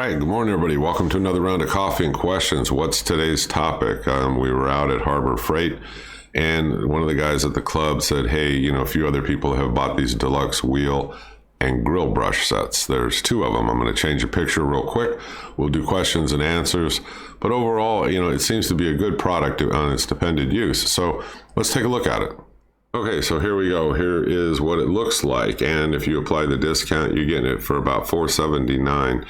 right, good morning, everybody. Welcome to another round of coffee and questions. What's today's topic? We were out at Harbor Freight, and one of the guys at the club said, hey, a few other people have bought these deluxe wheel and grill brush sets. There's two of them. I'm going to change a picture real quick. We'll do questions and answers. But overall, it seems to be a good product on its dependent use. So let's take a look at it. Okay, so here we go. Here is what it looks like. And if you apply the discount, you're getting it for about $4.79.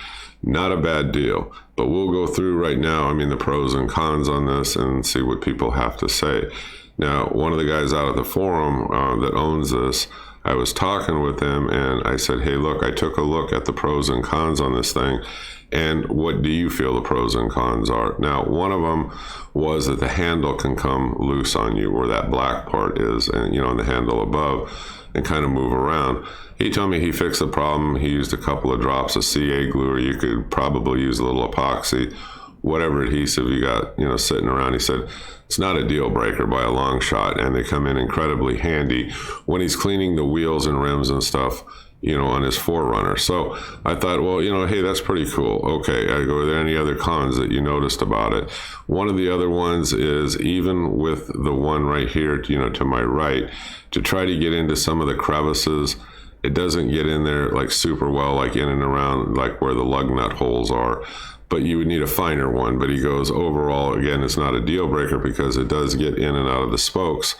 Not a bad deal. But we'll go through right now, the pros and cons on this and see what people have to say. Now, one of the guys out at the forum that owns this, I was talking with him and I said, hey, look, I took a look at the pros and cons on this thing. And what do you feel the pros and cons are? Now, one of them was that the handle can come loose on you where that black part is, and on the handle above, and kind of move around. He told me he fixed the problem. He used a couple of drops of CA glue, or you could probably use a little epoxy, whatever adhesive you got, sitting around. He said it's not a deal breaker by a long shot, and they come in incredibly handy when he's cleaning the wheels and rims and stuff, on his 4Runner. So I thought, well, hey, that's pretty cool. Okay, I go, are there any other cons that you noticed about it? One of the other ones is even with the one right here, to my right, to try to get into some of the crevices, it doesn't get in there like super well, like in and around like where the lug nut holes are. But you would need a finer one. But he goes, overall, again, it's not a deal breaker because it does get in and out of the spokes,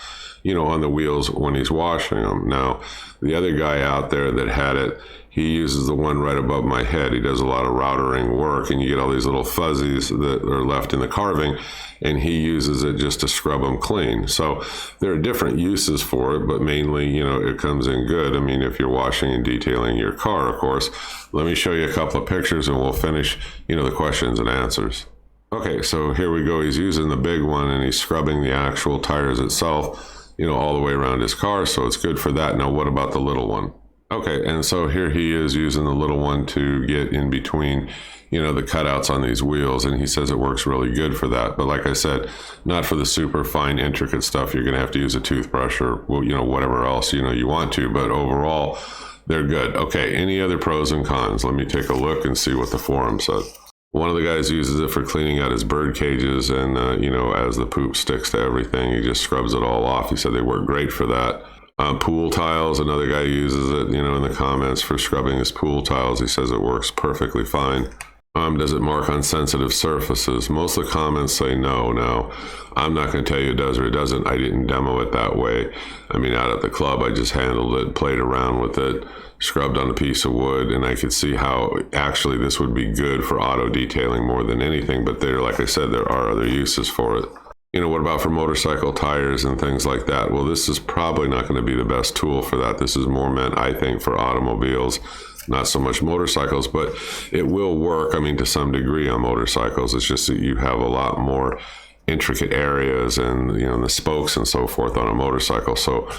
on the wheels when he's washing them. Now, the other guy out there that had it, he uses the one right above my head. He does a lot of routering work, and you get all these little fuzzies that are left in the carving, and he uses it just to scrub them clean. So there are different uses for it, but mainly, it comes in good. If you're washing and detailing your car, of course. Let me show you a couple of pictures, and we'll finish, the questions and answers. Okay, so here we go. He's using the big one, and he's scrubbing the actual tires itself, all the way around his car, so it's good for that. Now, what about the little one? Okay, and so here he is using the little one to get in between, the cutouts on these wheels, and he says it works really good for that. But like I said, not for the super fine, intricate stuff. You're going to have to use a toothbrush or, whatever else, you want to, but overall, they're good. Okay, any other pros and cons? Let me take a look and see what the forum said. One of the guys uses it for cleaning out his bird cages, and, as the poop sticks to everything, he just scrubs it all off. He said they work great for that. Pool tiles, another guy uses it, in the comments for scrubbing his pool tiles. He says it works perfectly fine. Does it mark on sensitive surfaces? Most of the comments say no. Now, I'm not going to tell you it does or it doesn't. I didn't demo it that way. Out at the club, I just handled it, played around with it, scrubbed on a piece of wood, and I could see how actually this would be good for auto detailing more than anything. But like I said, there are other uses for it. What about for motorcycle tires and things like that? Well, this is probably not going to be the best tool for that. This is more meant, I think, for automobiles, not so much motorcycles, but it will work, to some degree on motorcycles. It's just that you have a lot more intricate areas and, the spokes and so forth on a motorcycle. So,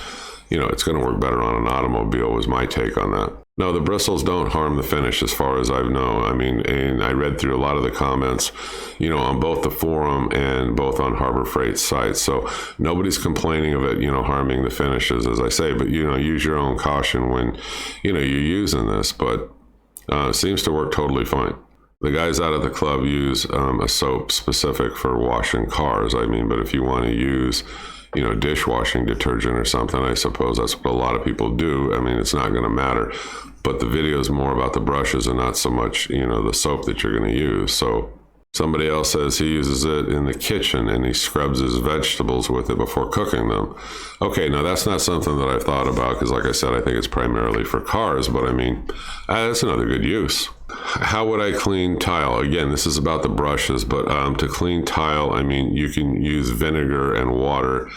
it's going to work better on an automobile was my take on that. No, the bristles don't harm the finish as far as I know. And I read through a lot of the comments, on both the forum and both on Harbor Freight's site. So nobody's complaining of it, harming the finishes, as I say, but, use your own caution when, you're using this, but it seems to work totally fine. The guys out at the club use a soap specific for washing cars. But if you want to use dishwashing detergent or something, I suppose that's what a lot of people do. It's not going to matter, but the video is more about the brushes and not so much, the soap that you're going to use. So somebody else says he uses it in the kitchen and he scrubs his vegetables with it before cooking them. Okay, now that's not something that I've thought about because, like I said, I think it's primarily for cars, but that's another good use. How would I clean tile? Again, this is about the brushes, but to clean tile, you can use vinegar and water,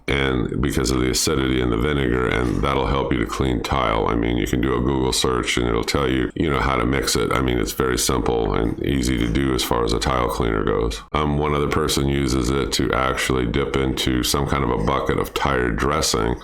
and because of the acidity in the vinegar, and that'll help you to clean tile. You can do a Google search and it'll tell you, how to mix it. It's very simple and easy to do as far as a tile cleaner goes. One other person uses it to actually dip into some kind of a bucket of tire dressing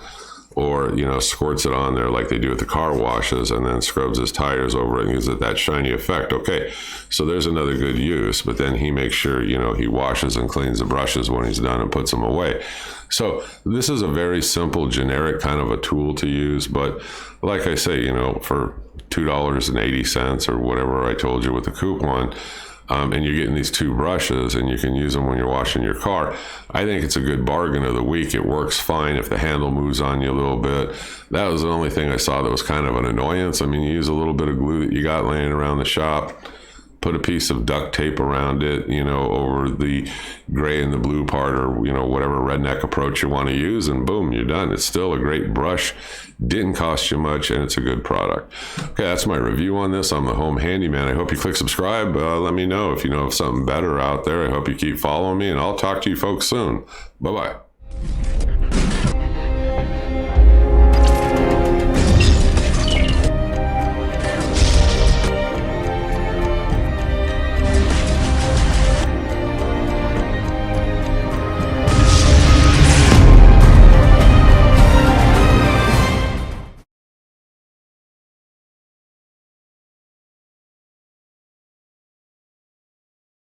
or, squirts it on there like they do at the car washes and then scrubs his tires over it and gives it that shiny effect. Okay, so there's another good use, but then he makes sure, he washes and cleans the brushes when he's done and puts them away. So this is a very simple, generic kind of a tool to use, but like I say, for $2.80 or whatever I told you with the coupon, and you're getting these 2 brushes and you can use them when you're washing your car, I think it's a good bargain of the week. It works fine if the handle moves on you a little bit. That was the only thing I saw that was kind of an annoyance. I mean, you use a little bit of glue that you got laying around the shop, put a piece of duct tape around it, over the gray and the blue part, or, whatever redneck approach you want to use, and boom, you're done. It's still a great brush, didn't cost you much, and it's a good product. Okay, that's my review on this. I'm the Home Handyman. I hope you click subscribe. Let me know if you know of something better out there. I hope you keep following me, and I'll talk to you folks soon. Bye-bye.